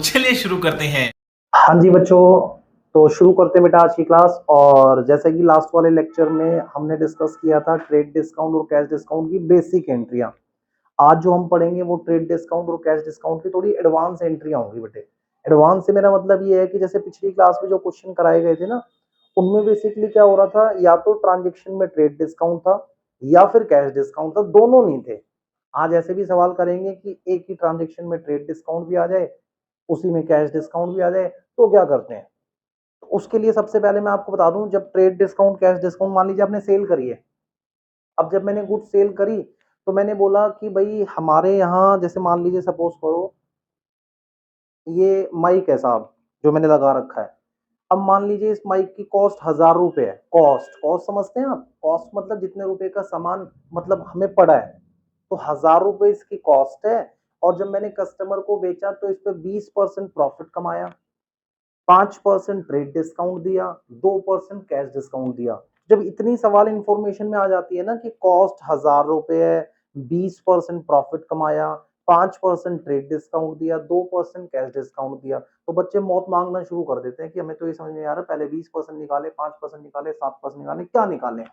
चलिए शुरू करते हैं। हाँ जी बच्चों, तो शुरू करते हैं बेटा आज की क्लास। और जैसे कि लास्ट वाले लेक्चर में हमने डिस्कस किया था ट्रेड डिस्काउंट और कैश डिस्काउंट की बेसिक एंट्रियां। आज जो हम पढ़ेंगे वो ट्रेड डिस्काउंट और कैश डिस्काउंट की थोड़ी एडवांस एंट्रियां होंगी बेटे। एडवांस से मेरा मतलब ये है कि जैसे पिछली क्लास में जो क्वेश्चन कराए गए थे ना, उनमें बेसिकली क्या हो रहा था, या तो ट्रांजेक्शन में ट्रेड डिस्काउंट था या फिर कैश डिस्काउंट था, दोनों नहीं थे। आज ऐसे भी सवाल करेंगे कि एक ही ट्रांजेक्शन में ट्रेड डिस्काउंट भी आ जाए, उसी में कैश डिस्काउंट भी आ जाए, तो क्या करते हैं। तो उसके लिए सबसे पहले मैं आपको बता दूं, जब ट्रेड डिस्काउंट कैश डिस्काउंट, मान लीजिए आपने सेल करी है। अब जब मैंने गुड सेल करी तो मैंने बोला कि भाई हमारे यहाँ, जैसे मान लीजिए सपोज करो ये माइक है साहब जो मैंने लगा रखा है। अब मान लीजिए इस माइक की कॉस्ट 1000 रुपए है। कॉस्ट कॉस्ट समझते हैं आप, कॉस्ट मतलब जितने रुपए का सामान मतलब हमें पड़ा है, तो 1000 रुपए इसकी कॉस्ट है। और जब मैंने कस्टमर को बेचा तो इस पर 20% प्रॉफिट कमाया, 5% ट्रेड डिस्काउंट दिया, 2% कैश डिस्काउंट दिया। जब इतनी सवाल इंफॉर्मेशन में आ जाती है ना कि कॉस्ट 1000 रुपए है, 20% प्रॉफिट कमाया, 5% ट्रेड डिस्काउंट दिया, 2% कैश डिस्काउंट दिया, तो बच्चे मौत मांगना शुरू कर देते हैं कि हमें तो ये समझ नहीं आ रहा, पहले 20% निकाले, 5% निकाले, 7% निकाले, क्या निकाले।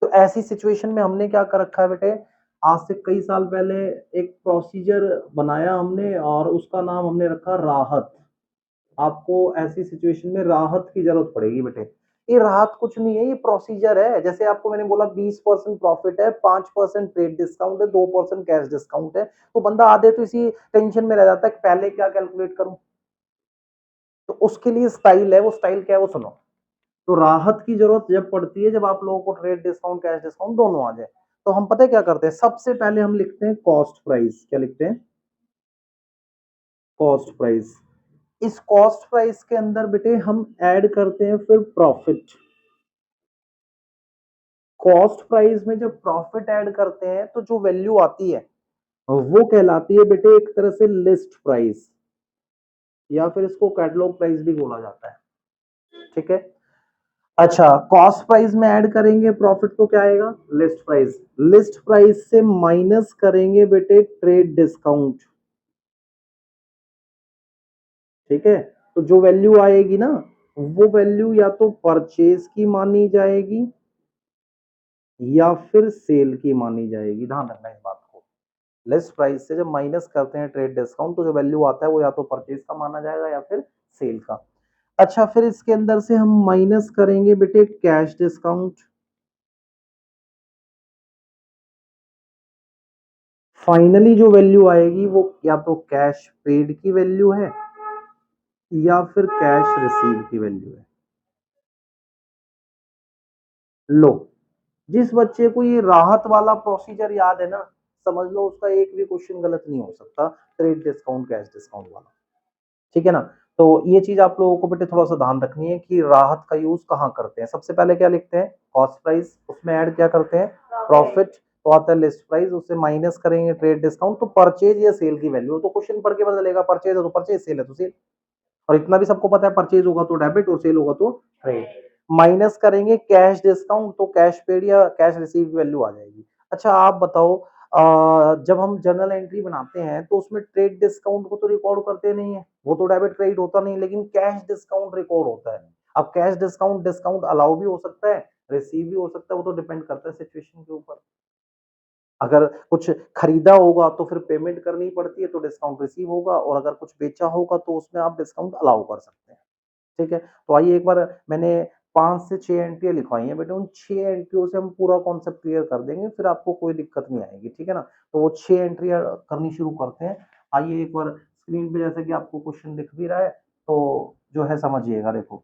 तो ऐसी सिचुएशन में हमने क्या कर रखा है बेटे, आज से कई साल पहले एक प्रोसीजर बनाया हमने और उसका नाम हमने रखा राहत। आपको ऐसी सिचुएशन में राहत की जरूरत पड़ेगी बेटे। ये राहत कुछ नहीं है, ये प्रोसीजर है। जैसे आपको मैंने बोला 20% प्रॉफिट है, 5% ट्रेड डिस्काउंट है, 2% कैश डिस्काउंट है, तो बंदा आधे तो इसी टेंशन में रह जाता है कि पहले क्या कैलकुलेट करूं। तो उसके लिए स्टाइल है, वो स्टाइल क्या है वो सुनो। तो राहत की जरूरत जब पड़ती है, जब आप लोगों को ट्रेड डिस्काउंट कैश डिस्काउंट दोनों आ जाए, तो हम पता है क्या करते हैं, सबसे पहले हम लिखते हैं कॉस्ट प्राइस। क्या लिखते हैं? Cost price. इस कॉस्ट प्राइस के अंदर बेटे हम ऐड करते हैं फिर प्रॉफिट। कॉस्ट प्राइस में जब प्रॉफिट ऐड करते हैं तो जो वैल्यू आती है वो कहलाती है बेटे एक तरह से लिस्ट प्राइस, या फिर इसको कैटलॉग प्राइस भी बोला जाता है। ठीक है। अच्छा, कॉस्ट प्राइस में ऐड करेंगे प्रॉफिट तो क्या आएगा? List price. लिस्ट प्राइस से माइनस करेंगे बेटे ट्रेड डिस्काउंट। ठीक है। तो जो वैल्यू आएगी ना, वो वैल्यू या तो परचेज की मानी जाएगी या फिर सेल की मानी जाएगी। ध्यान रखना इस बात को। लिस्ट प्राइस से जब माइनस करते हैं ट्रेड डिस्काउंट, तो जो वैल्यू आता है वो या तो परचेज का माना जाएगा या फिर सेल का। अच्छा, फिर इसके अंदर से हम माइनस करेंगे बेटे कैश डिस्काउंट। फाइनली जो वैल्यू आएगी वो या तो कैश पेड की वैल्यू है या फिर कैश रिसीव की वैल्यू है। लो, जिस बच्चे को ये राहत वाला प्रोसीजर याद है ना, समझ लो उसका एक भी क्वेश्चन गलत नहीं हो सकता ट्रेड डिस्काउंट कैश डिस्काउंट वाला। ठीक है ना। तो ये चीज आप लोगों को बेटे थोड़ा सा ध्यान रखनी है कि राहत का यूज कहाँ करते हैं। सबसे पहले क्या लिखते हैं? कॉस्ट प्राइस, उसमें ऐड क्या करते हैं? प्रॉफिट। तो आता है लिस्ट प्राइस, उससे माइनस करेंगे ट्रेड डिस्काउंट, तो परचेज या सेल की वैल्यू। तो क्वेश्चन पढ़ के पता चलेगा, परचेज है तो परचेज, सेल है तो सेल। और इतना भी सबको पता है, परचेज होगा तो डेबिट और सेल होगा तो क्रेडिट। माइनस करेंगे कैश डिस्काउंट, तो कैश पेड या कैश रिसीव की वैल्यू आ जाएगी। अच्छा आप बताओ, जब हम जर्नल एंट्री बनाते हैं तो उसमें ट्रेड डिस्काउंट को तो रिकॉर्ड करते नहीं है, वो तो डेबिट क्रेडिट होता नहीं, लेकिन कैश डिस्काउंट रिकॉर्ड होता है। अब कैश डिस्काउंट डिस्काउंट अलाउ भी हो सकता है, रिसीव भी हो सकता है, वो तो डिपेंड करता है सिचुएशन के ऊपर। अगर कुछ खरीदा होगा तो फिर पेमेंट करनी पड़ती है तो डिस्काउंट रिसीव होगा, और अगर कुछ बेचा होगा तो उसमें आप डिस्काउंट अलाउ कर सकते हैं। ठीक है। तो आइए एक बार, मैंने 5 से 6 एंट्रियां लिखवाई हैं बेटे, उन 6 एंट्रियों से हम पूरा कॉन्सेप्ट क्लियर कर देंगे, फिर आपको कोई दिक्कत नहीं आएगी। ठीक है ना। तो वो 6 एंट्रियां करनी शुरू करते हैं। आइए एक बार स्क्रीन पे, जैसे कि आपको क्वेश्चन दिख भी रहा है, तो जो है समझिएगा। देखो,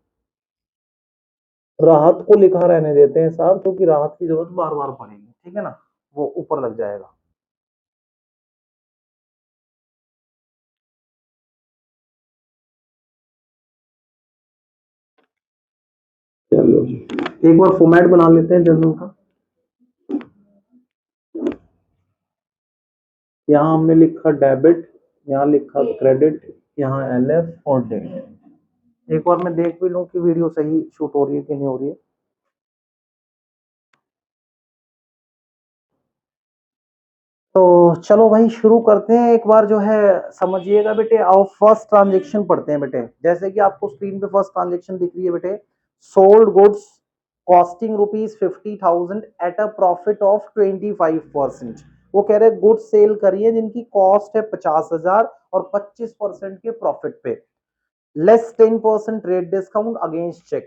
राहत को लिखा रहने देते हैं साहब, क्योंकि राहत की जरूरत बार बार पड़ेगी। ठीक है ना, वो ऊपर लग जाएगा। चलो एक बार फॉर्मेट बना लेते हैं जर्नल का। यहाँ हमने लिखा डेबिट, यहाँ लिखा क्रेडिट, यहाँ एलएफ और डेट। एक बार मैं देख भी लूं कि वीडियो सही शूट हो रही है कि नहीं हो रही है। तो चलो भाई शुरू करते हैं एक बार जो है समझिएगा बेटे। आओ फर्स्ट ट्रांजेक्शन पढ़ते हैं बेटे। जैसे कि आपको स्क्रीन पे फर्स्ट ट्रांजेक्शन दिख रही है बेटे, sold goods costing ₹50,000 at a profit of 25%। वो कह रहे गुड्स सेल करिए जिनकी कॉस्ट है 50,000 और 25% के प्रॉफिट पे, less 10% trade discount against cheque,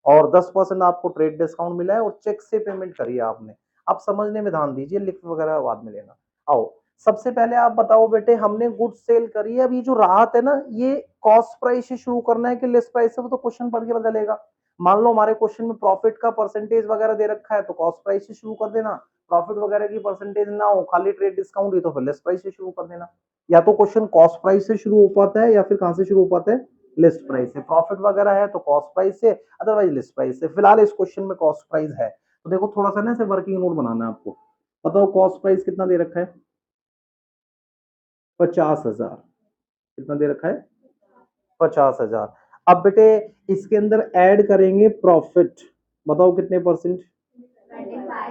और 10% आपको ट्रेड डिस्काउंट मिला है और चेक से पेमेंट करी है आपने। आप समझने में ध्यान दीजिए, लिख वगैरह बाद में लेना। आओ सबसे पहले आप बताओ बेटे, हमने गुड्स सेल करी है, अब ये जो राहत है ना, ये कॉस्ट प्राइस से शुरू करना है कि लिस्ट प्राइस से, वो तो क्वेश्चन पढ़ के बदलेगा। मान लो हमारे क्वेश्चन में प्रॉफिट का परसेंटेज वगैरह दे रखा है तो कॉस्ट प्राइस से शुरू कर देना, प्रॉफिट वगैरह की परसेंटेज ना हो, खाली ट्रेड डिस्काउंट ही, तो फिर लिस्ट प्राइस से शुरू कर देना। या तो क्वेश्चन कॉस्ट प्राइस से शुरू हो पाता है या फिर कहां से शुरू हो पाता है, लिस्ट प्राइस से। प्रॉफिट वगैरह है तो कॉस्ट प्राइस से, अदरवाइज लिस्ट प्राइस से। फिलहाल इस क्वेश्चन में कॉस्ट प्राइस है, तो देखो थोड़ा सा ना इसे वर्किंग नोट बनाना है आपको। बताओ कॉस्ट प्राइस कितना दे रखा है, 50,000। कितना दे रखा है, 50,000। अब बेटे इसके अंदर ऐड करेंगे प्रॉफिट, बताओ कितने परसेंट,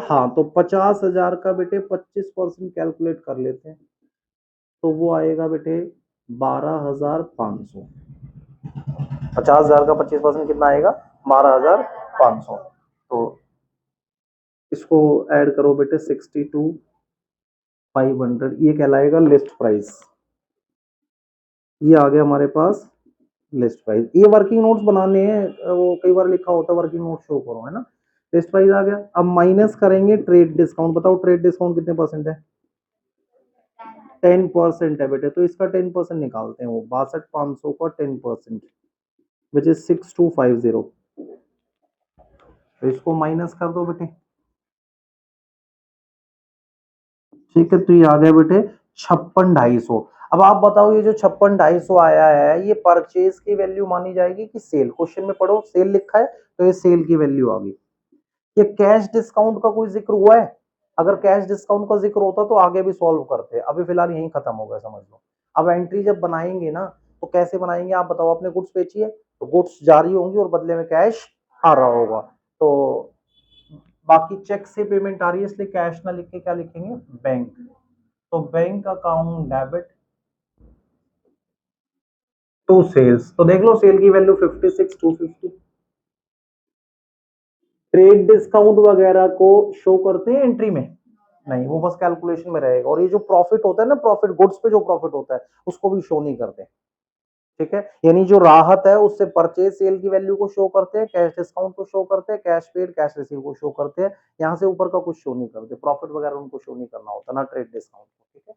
हाँ तो 50,000 का बेटे 25% कैलकुलेट कर लेते हैं, तो वो आएगा बेटे 12,500। 50,000 का 25% कितना आएगा, 12,500। तो इसको ऐड करो बेटे, 62,500, ये कहलाएगा लिस्ट प्राइस। ये आ गया हमारे पास लिस्ट प्राइस। ये वर्किंग नोट्स बनाने हैं, वो कई बार लिखा होता है वर्किंग नोट शो करो, है ना। लिस्ट प्राइस आ गया। अब माइनस करेंगे ट्रेड डिस्काउंट, बताओ ट्रेड डिस्काउंट कितने परसेंट है, 10% है बेटे, तो इसका 10% निकालते हैं, वो 62,500 का 10% विच इज 6250। तो इसको माइनस कर दो बेटे, ठीक है, तो ये आ गया बेटे 56,250। अब आप बताओ ये जो 56,250 आया है, ये परचेज की वैल्यू मानी जाएगी कि सेल। क्वेश्चन में पढ़ो सेल लिखा है तो ये सेल की वैल्यू आ गई। ये कैश डिस्काउंट का कोई जिक्र हुआ है, अगर कैश डिस्काउंट का जिक्र होता तो आगे भी सॉल्व करते, अभी फिलहाल यही खत्म हो गया, समझ लो। अब एंट्री जब बनाएंगे ना तो कैसे बनाएंगे, आप बताओ। आपने गुड्स बेची है तो गुड्स जारी होंगी और बदले में कैश आ रहा होगा, तो बाकी चेक से पेमेंट आ रही है, इसलिए कैश ना लिख के क्या लिखेंगे, बैंक। तो bank account debit to sales, तो देख लो सेल की वैल्यू 56,250। ट्रेड डिस्काउंट वगैरह को शो करते हैं एंट्री में, नहीं, वो बस कैलकुलेशन में रहेगा। और ये जो प्रॉफिट होता है ना, प्रॉफिट गुड्स पे जो प्रॉफिट होता है उसको भी शो नहीं करते, ठीक है। यानी जो राहत है उससे परचेज सेल की वैल्यू को शो करते हैं, कैश डिस्काउंट को शो करते हैं, कैश पेड कैश रिसीव को शो करते हैं, यहाँ से ऊपर का कुछ शो नहीं करते, प्रॉफिट वगैरह उनको शो नहीं करना होता ना, ट्रेड डिस्काउंट को, ठीक है।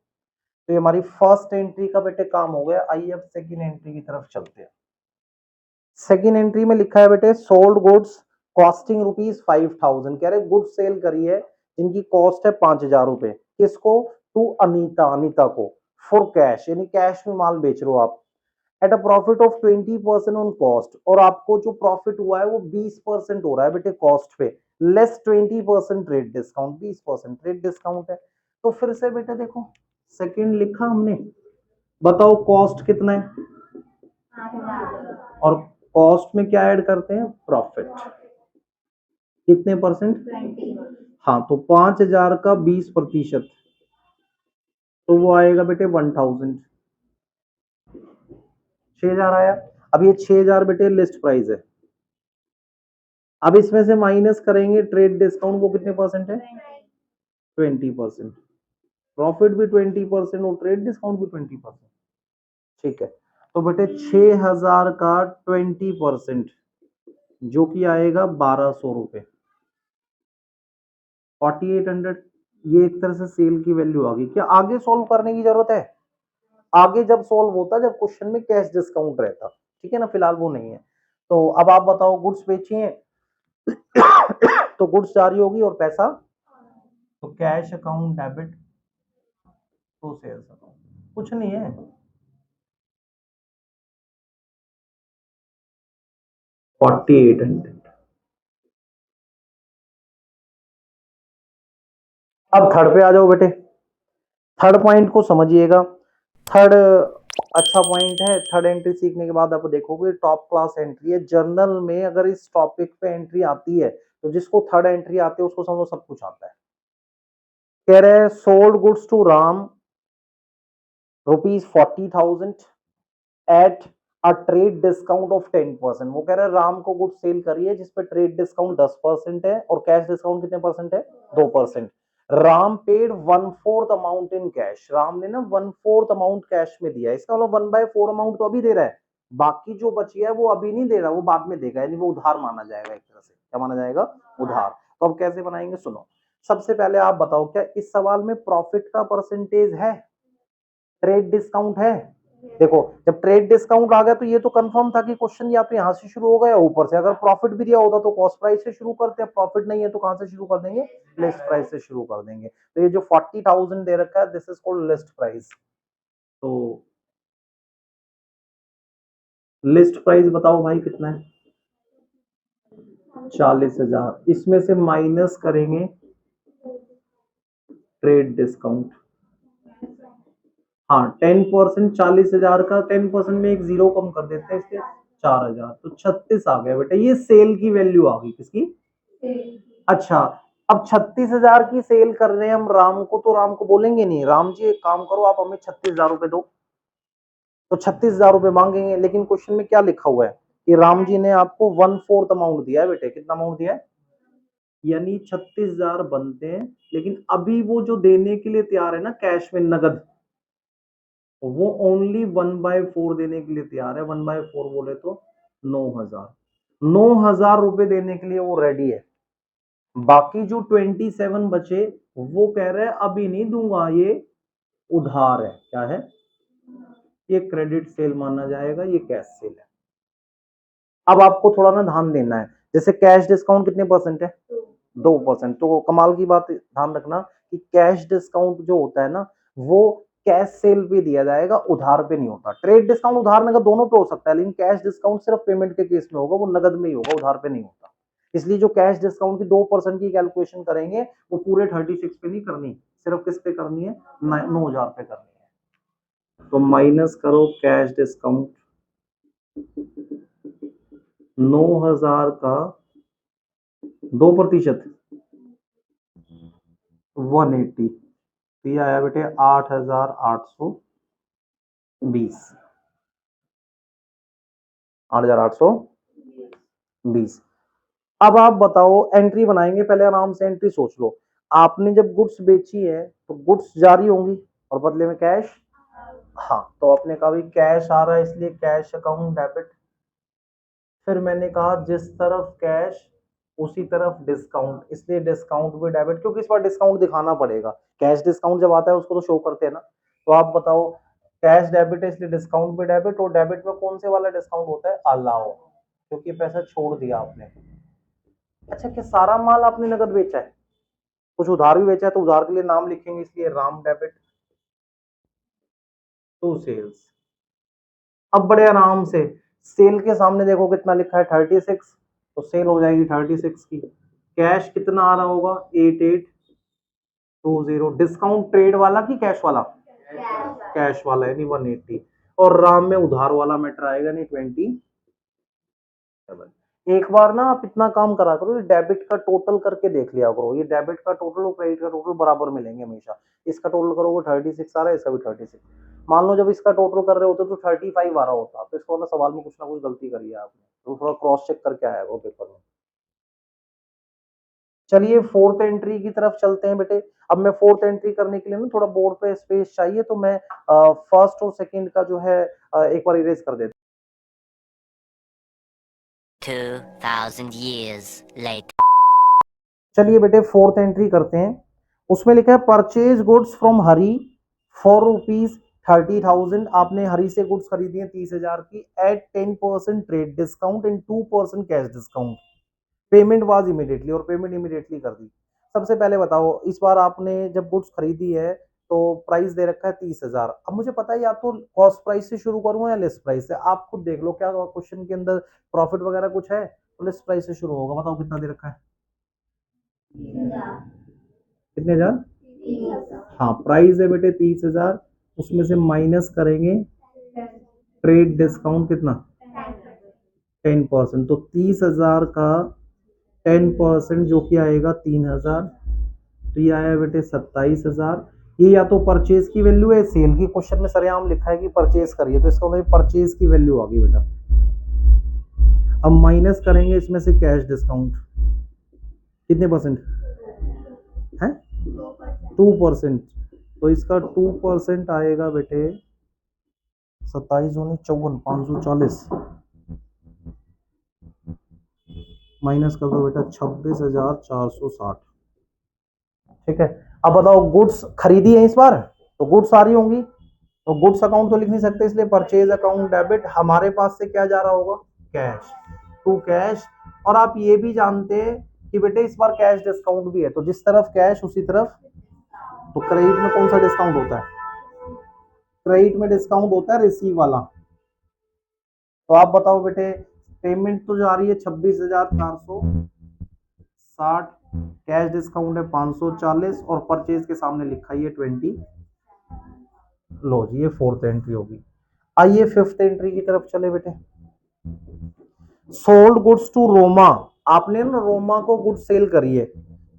तो ये हमारी फर्स्ट एंट्री का बेटे काम हो गया। आइए अब सेकंड एंट्री की तरफ चलते हैं। सेकंड एंट्री में लिखा है बेटे सोल्ड गुड्स कॉस्टिंग ₹5,000, कह रहे गुड्स सेल करी है जिनकी कॉस्ट है 5,000 रुपए, किसको, टू अनीता, अनीता को, फॉर कैश, यानी कैश में माल बेच रहे हो आप, at a profit of 20% on cost, और आपको जो प्रॉफिट हुआ है वो 20% हो रहा है बेटे कॉस्ट पे, less 20% trade discount, 20% trade discount है। तो फिर से बेटे देखो सेकंड लिखा हमने, बताओ कॉस्ट कितना है, और कॉस्ट में क्या ऐड करते हैं, प्रॉफिट, कितने परसेंट, 20। हाँ तो 5,000 का 20%, तो वो आएगा बेटे 1,000, 6,000 आया। अब ये 6,000 बेटे लिस्ट प्राइस है। अब इसमें से माइनस करेंगे ट्रेड डिस्काउंट, वो कितने परसेंट है, 20%, प्रॉफिट भी 20% और ट्रेड डिस्काउंट भी 20%, ठीक है। तो बेटे 6,000 का 20% जो कि आएगा 1,200 रुपए, 4,800। ये एक तरह से सेल की वैल्यू आ गई। क्या आगे सोल्व करने की जरूरत है, आगे जब सोल्व होता जब क्वेश्चन में कैश डिस्काउंट रहता, ठीक है ना, फिलहाल वो नहीं है। तो अब आप बताओ गुड्स बेची है तो गुड्स जारी होगी और पैसा, तो cash account debit to sales account, कुछ नहीं है। $4,800। अब थर्ड पे आ जाओ बेटे। थर्ड पॉइंट को समझिएगा। थर्ड अच्छा पॉइंट है। थर्ड एंट्री सीखने के बाद आप देखोगे टॉप क्लास एंट्री है। जर्नल में अगर इस टॉपिक पे एंट्री आती है तो जिसको थर्ड एंट्री आती है उसको समझो सब कुछ आता है। कह रहे हैं sold goods to Ram ₹40,000 at a trade discount of 10%। वो कह रहे हैं राम को गुड्स सेल करिए जिसपे ट्रेड डिस्काउंट 10% है और कैश डिस्काउंट कितने परसेंट है? 2%। Ram paid 1/4 amount in cash. Ram ने ना 1/4 अमाउंट कैश में दिया, इसका मतलब 1/4 अमाउंट तो अभी दे रहा है, बाकी जो बची है वो अभी नहीं दे रहा, वो बाद में देगा, यानी वो उधार माना जाएगा एक तरह से। क्या माना जाएगा? उधार। तो अब कैसे बनाएंगे, सुनो। सबसे पहले आप बताओ, क्या इस सवाल में प्रॉफिट का परसेंटेज है? ट्रेड डिस्काउंट है? देखो, जब ट्रेड डिस्काउंट आ गया तो ये तो कंफर्म था कि क्वेश्चन या तो यहां से शुरू होगा या ऊपर से। अगर प्रॉफिट भी दिया होता तो कॉस्ट प्राइस से शुरू करते हैं, प्रॉफिट नहीं है तो कहां से शुरू कर देंगे? लिस्ट प्राइस से शुरू कर देंगे। तो ये जो 40,000 दे रखा है, this is called list price. तो लिस्ट प्राइस बताओ भाई कितना है? 40,000। इसमें से माइनस करेंगे ट्रेड डिस्काउंट। हाँ, 10%, 40,000 का 10% में एक जीरो कम कर देते हैं, इसके 4,000, तो 36 आ गया बेटा। ये सेल की वैल्यू आ गई, किसकी? अच्छा, अब 36,000 की सेल कर रहे हैं हम राम को, तो राम को बोलेंगे नहीं राम जी एक काम करो, आप हमें 36,000 रुपए दो, तो 36,000 रुपए मांगेंगे। लेकिन क्वेश्चन में क्या लिखा हुआ है कि राम जी ने आपको 1/4 अमाउंट दिया है बेटे। कितना अमाउंट दिया है? यानी 36,000 बनते हैं, लेकिन अभी वो जो देने के लिए तैयार है ना कैश में, नगद, वो ओनली 1/4 देने के लिए तैयार है। 1/4 बोले तो 9,000। 9,000 रुपए देने के लिए वो रेडी है। बाकी जो 27 बचे वो कह रहे हैं अभी नहीं दूंगा, ये उधार है। क्या है? ये क्रेडिट सेल माना जाएगा, ये कैश सेल है। अब आपको थोड़ा ना ध्यान देना है, जैसे कैश डिस्काउंट कितने परसेंट है? 2%। तो कमाल की बात ध्यान रखना कि कैश डिस्काउंट जो होता है ना, वो कैश सेल पे दिया जाएगा, उधार पे नहीं होता। ट्रेड डिस्काउंट उधार नगद दोनों पे हो सकता है, लेकिन कैश डिस्काउंट सिर्फ पेमेंट के केस में होगा, वो नगद में ही होगा, उधार पे नहीं होता। इसलिए जो कैश डिस्काउंट की 2% की कैलकुलेशन करेंगे वो पूरे 36 पे नहीं करनी, सिर्फ किस पे करनी है? 9,000 पे करनी है। तो माइनस करो कैश डिस्काउंट 9,000 का 2%, 180। तो ये आया बेटे 8,820। 8,820। अब आप बताओ, एंट्री बनाएंगे, पहले आराम से एंट्री सोच लो। आपने जब गुड्स बेची है तो गुड्स जारी होंगी और बदले में कैश। हाँ, तो आपने कहा भाई कैश आ रहा है इसलिए कैश अकाउंट डेबिट। फिर मैंने कहा जिस तरफ कैश उसी तरफ डिस्काउंट, इसलिए डिस्काउंट भी डेबिट, क्योंकि इस बार डिस्काउंट दिखाना पड़ेगा। कैश डिस्काउंट जब आता है उसको तो शो करते हैं ना। तो आप बताओ, कैश डेबिट है इसलिए डिस्काउंट भी डेबिट, और डेबिट में कौन से वाला डिस्काउंट होता है? अलाउ, क्योंकि पैसा छोड़ दिया आपने। अच्छा, क्या सारा माल आपने नगद बेचा है? कुछ उधार भी बेचा है, तो उधार के लिए नाम लिखेंगे, इसलिए राम डेबिट टू सेल्स। अब बड़े आराम से सेल के सामने देखो कितना लिखा है, 36, तो सेल हो जाएगी 36 की। कैश कितना आ रहा होगा? 8820। डिस्काउंट ट्रेड वाला कि कैश वाला? कैश वाला, यानी 180। और राम में उधार वाला मैटर आएगा, नहीं 27। एक बार ना आप इतना काम करा करो, ये डेबिट का टोटल करके देख लिया करो। ये डेबिट का टोटल और क्रेडिट का टोटल बराबर मिलेंगे हमेशा। इसका टोटल करोगे 36 आ रहा है, इसका भी 36। मान लो जब इसका टोटल कर रहे होते तो 35 आ रहा होता, तो इसका मतलब सवाल में कुछ ना कुछ गलती करी है आपने, तो थोड़ा क्रॉस चेक करके आया वो पेपर में। चलिए फोर्थ एंट्री की तरफ चलते हैं बेटे। अब मैं फोर्थ एंट्री करने के लिए ना थोड़ा बोर्ड पे स्पेस चाहिए, तो मैं फर्स्ट और सेकंड का जो है एक बार इरेज कर देता हूं। 2,000 years later. चलिए बेटे फोर्थ एंट्री करते हैं। उसमें लिखा है purchase goods from Hari for ₹30,000। आपने हरी से गुड्स खरीदी है 30,000 की, at 10% trade discount and 2% cash discount. Payment was immediately, और पेमेंट इमीडिएटली कर दी। सबसे पहले बताओ, इस बार आपने जब गुड्स खरीदी है तो प्राइस दे रखा है 30,000। अब मुझे पता है या तो कॉस्ट प्राइस से शुरू करूंगा या लिस्ट प्राइस से, आप खुद देख लो क्या क्वेश्चन के अंदर प्रॉफिट वगैरह कुछ है, तो लिस्ट प्राइस से शुरू होगा। बताओ कितना दे रखा है? कितने हजार? हाँ, प्राइस है बेटे 30,000, उसमें से माइनस करेंगे ट्रेड डिस्काउंट कितना? 10%। तो 30,000 का 10% जो कि आएगा 3,000, तो ये आया बेटे 27,000। ये या तो परचेज की वैल्यू है सेल की, क्वेश्चन में सरेआम लिखा है कि परचेज करिए, तो इसका मतलब परचेज की वैल्यू आ गई बेटा। अब माइनस करेंगे इसमें से कैश डिस्काउंट, कितने परसेंट है? 2%। तो इसका 2% आएगा बेटे 27,54,540 माइनस कर दो बेटा 26,460। ठीक है। अब बताओ गुड्स खरीदी है इस बार, तो गुड्स आ रही होंगी, तो गुड्स अकाउंट तो लिख नहीं सकते, इसलिए परचेज अकाउंट डेबिट, हमारे पास से क्या जा रहा होगा? Cash, to cash. और आप ये भी जानते हैं कि बेटे इस बार कैश डिस्काउंट भी है, तो जिस तरफ कैश उसी तरफ, तो क्रेडिट में कौन सा डिस्काउंट होता है? क्रेडिट में डिस्काउंट होता है रिसीव वाला। तो आप बताओ बेटे, पेमेंट तो जा रही है 26,460, कैश डिस्काउंट है 540 और परचेज के सामने लिखा है 20। लो जी, ये फोर्थ एंट्री होगी। आइए फिफ्थ एंट्री की तरफ चले बेटे। सोल्ड गुड्स टू रोमा, आपने ना रोमा को गुड सेल करी है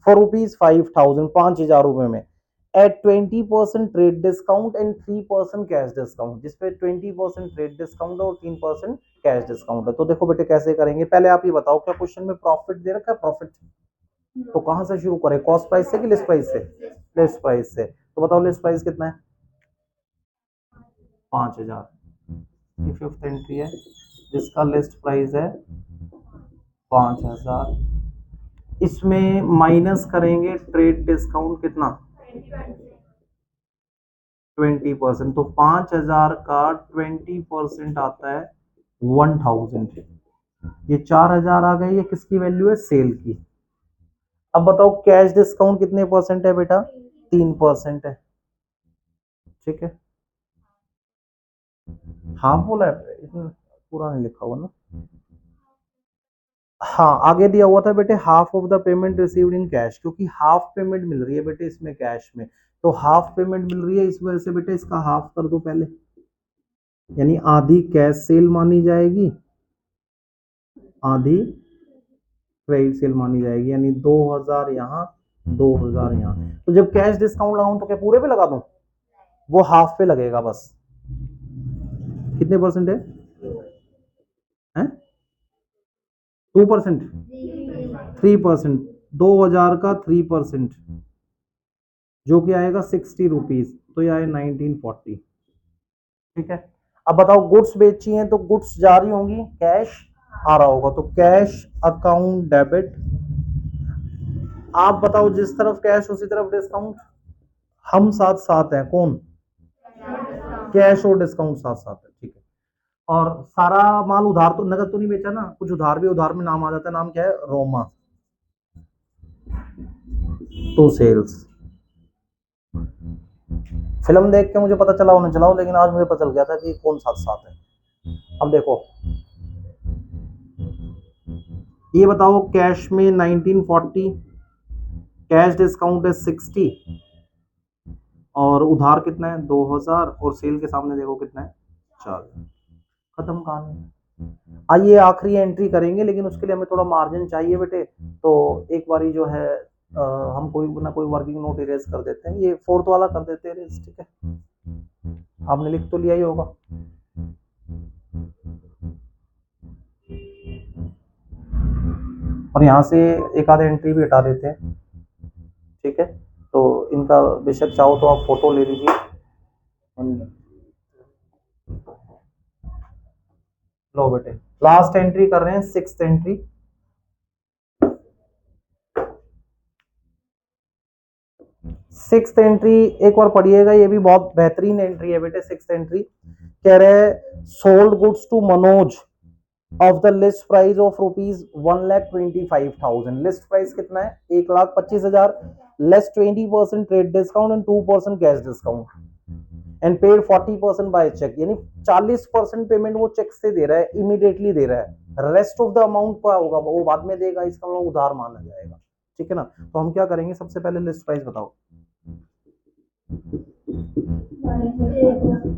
फॉर ₹5,000, 5,000 रुपए में, at 20% trade discount and 3% cash discount, जिसपे 20% ट्रेड डिस्काउंट और 3% कैश डिस्काउंट है। तो देखो बेटे कैसे करेंगे, पहले आप ये बताओ क्या क्वेश्चन में प्रॉफिट दे रखा है? प्रॉफिट तो कहां से शुरू करें, कॉस्ट प्राइस से कि लिस्ट प्राइस से? लिस्ट प्राइस से। तो बताओ लिस्ट प्राइस कितना है? 5,000। ये फिफ्थ एंट्री है जिसका लिस्ट प्राइस है 5,000। इसमें माइनस करेंगे ट्रेड डिस्काउंट कितना? 20%। तो 5,000 का 20% आता है 1,000। ये 4,000 आ गए, ये किसकी वैल्यू है? सेल की। अब बताओ कैश डिस्काउंट कितने परसेंट है बेटा? 3% है। ठीक है, हाँ बोला है, इसमें पूरा नहीं लिखा हुआ ना। हाँ आगे दिया हुआ था बेटे half of the payment received in cash, क्योंकि हाफ पेमेंट मिल रही है बेटे इसमें कैश में, तो हाफ पेमेंट मिल रही है, इस वजह से बेटे इसका हाफ कर दो पहले, यानी आधी कैश सेल मानी जाएगी, आधी क्रेडिट सेल मानी जाएगी, यानी 2,000 यहाँ, 2,000 यहाँ। तो जब कैश डिस्काउंट लगाऊं तो क्या पूरे पे लगा दूं? वो हाफ पे लगेगा बस। कितने परसेंट है? 2%, 3%, 2,000 का 3%, जो कि आएगा 60 रुपीज, तो ये आए 1940। ठीक है। अब बताओ गुड्स बेची हैं तो गुड्स जा रही होंगी, कैश आ रहा होगा, तो कैश अकाउंट डेबिट। आप बताओ जिस तरफ कैश उसी तरफ डिस्काउंट, हम साथ साथ हैं, कौन? कैश और डिस्काउंट साथ साथ है। ठीक है। और सारा माल उधार तो, नगद तो नहीं बेचा ना, कुछ उधार भी, उधार में नाम आ जाता है, नाम क्या है? Roma to sales. फिल्म देख के मुझे पता चला होने चलाओ, लेकिन आज मुझे पता चल गया था कि कौन साथ साथ है। अब देखो ये बताओ, कैश में 1940, कैश डिस्काउंट है 60 और उधार कितना है? 2,000 और सेल के सामने देखो कितना है? 4। खत्म कहानी। आइए आखिरी एंट्री करेंगे, लेकिन उसके लिए हमें थोड़ा मार्जिन चाहिए बेटे, तो एक बारी जो है हम कोई ना कोई वर्किंग नोट इरेज कर देते हैं, ये फोर्थ वाला कर देते हैं इरेज। ठीक है, आपने लिख तो लिया ही होगा। और यहाँ से एक आध एंट्री भी हटा देते हैं। ठीक है, तो इनका बेशक चाहो तो आप फोटो ले लीजिए। लो बेटे लास्ट एंट्री कर रहे हैं, सिक्स्थ एंट्री। सिक्स्थ एंट्री एक बार पढ़िएगा, ये भी बहुत बेहतरीन एंट्री है बेटे। सिक्स्थ एंट्री कह रहे हैं sold goods to Manoj of the list price of ₹1,25,000। List price कितना है? 1,25,000 less 20% trade discount and 2% cash discount and paid 40% by cheque, यानी 40% पेमेंट वो चेक से दे रहा है, इमीडिएटली दे रहा है, रेस्ट ऑफ द अमाउंट क्या होगा वो बाद में देगा, इसका मतलब उधार माना जाएगा। ठीक है ना, तो हम क्या करेंगे, सबसे पहले लिस्ट प्राइस बताओ।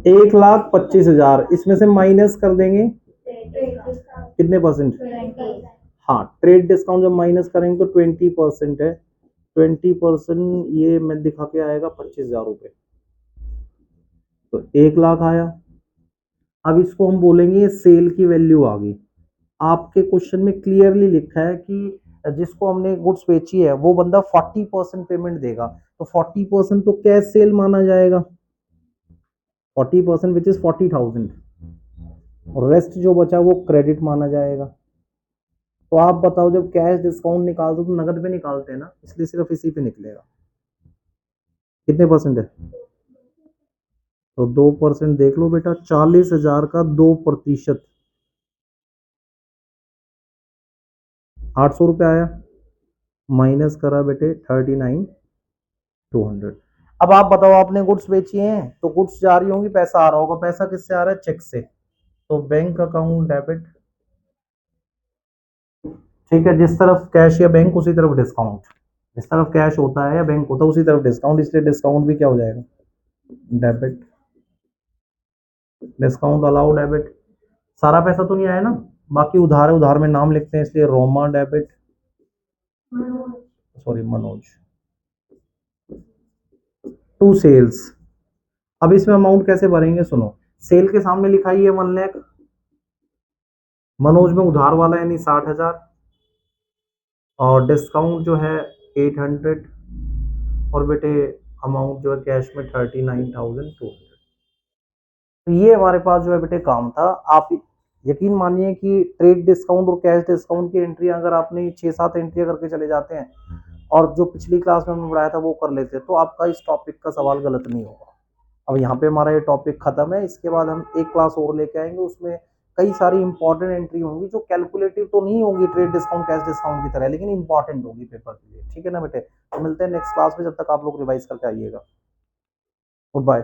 1,25,000, इसमें से माइनस कर देंगे कितने परसेंट? हाँ ट्रेड डिस्काउंट जब माइनस करेंगे तो 20% है, 20% ये मैं दिखा के आएगा 25,000 रुपये, तो 1 लाख आया। अब इसको हम बोलेंगे सेल की वैल्यू आ गई। आपके क्वेश्चन में क्लियरली लिखा है कि जिसको हमने गुड्स बेची है वो बंदा 40% पेमेंट देगा, तो 40% तो कैश सेल माना जाएगा, 40% विच इज 40,000, और रेस्ट जो बचा वो क्रेडिट माना जाएगा। तो आप बताओ, जब कैश डिस्काउंट निकालते तो नगद पे निकालते हैं ना, इसलिए सिर्फ इसी पे निकलेगा। कितने परसेंट है? तो 2% देख लो बेटा, 40,000 का 2%, 800 रुपये आया, माइनस करा बेटे 39,200। अब आप बताओ, आपने गुड्स बेची हैं तो गुड्स जा रही होंगी, पैसा आ रहा होगा, पैसा किससे आ रहा है? चेक से। तो बैंक अकाउंट डेबिट, ठीक है, जिस तरफ कैश या बैंक उसी तरफ डिस्काउंट, जिस तरफ कैश होता है या बैंक होता है उसी तरफ डिस्काउंट, इसलिए डिस्काउंट भी क्या हो जाएगा? डेबिट। Discount allow debit. सारा पैसा तो नहीं आया ना, बाकी उधार है, उधार में नाम लिखते हैं, इसलिए Roma debit, sorry Manoj, to sales. अब इसमें अमाउंट कैसे भरेंगे? सुनो, सेल के सामने लिखा ही है 1 लाख, मनोज में उधार वाला यानी 60,000, और डिस्काउंट जो है 800, और बेटे अमाउंट जो है कैश में 39,200। तो ये हमारे पास जो है बेटे काम था। आप यकीन मानिए कि ट्रेड डिस्काउंट और कैश डिस्काउंट की एंट्री अगर आपने 6-7 एंट्री करके चले जाते हैं और जो पिछली क्लास में हमने पढ़ाया था वो कर लेते हैं, तो आपका इस टॉपिक का सवाल गलत नहीं होगा। अब यहाँ पे हमारा ये टॉपिक खत्म है, इसके बाद हम एक क्लास और लेके आएंगे, उसमें कई सारी इंपॉर्टेंट एंट्री होंगी जो कैलकुलेटिव तो नहीं होंगी ट्रेड डिस्काउंट कैश डिस्काउंट की तरह, लेकिन इंपॉर्टेंट होगी पेपर के लिए। ठीक है ना बेटे? तो मिलते हैं नेक्स्ट क्लास में, जब तक आप लोग रिवाइज करके आइएगा। Good bye.